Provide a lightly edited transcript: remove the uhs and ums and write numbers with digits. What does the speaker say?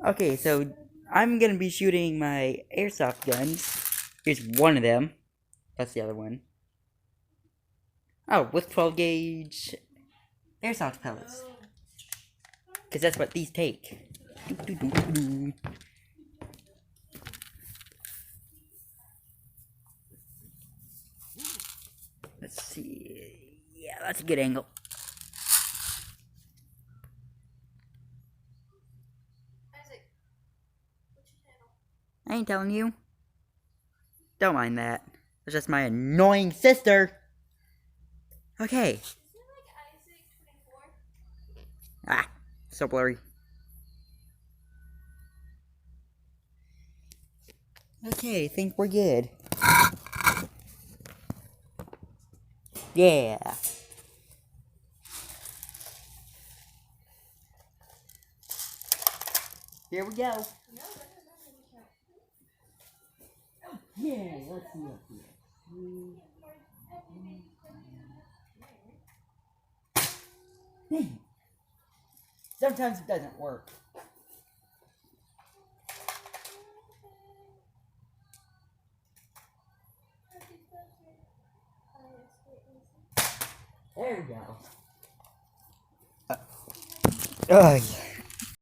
Okay, so I'm gonna be shooting my airsoft guns. Here's one of them. That's the other one. Oh, with 12 gauge airsoft pellets. Because that's what these take. Let's see. Yeah, that's a good angle. I ain't telling you. Don't mind that. It's just my annoying sister. Okay. Ah, so blurry. Okay, think we're good. Yeah. Here we go. Yeah, let's see up here. Sometimes it doesn't work. There we go.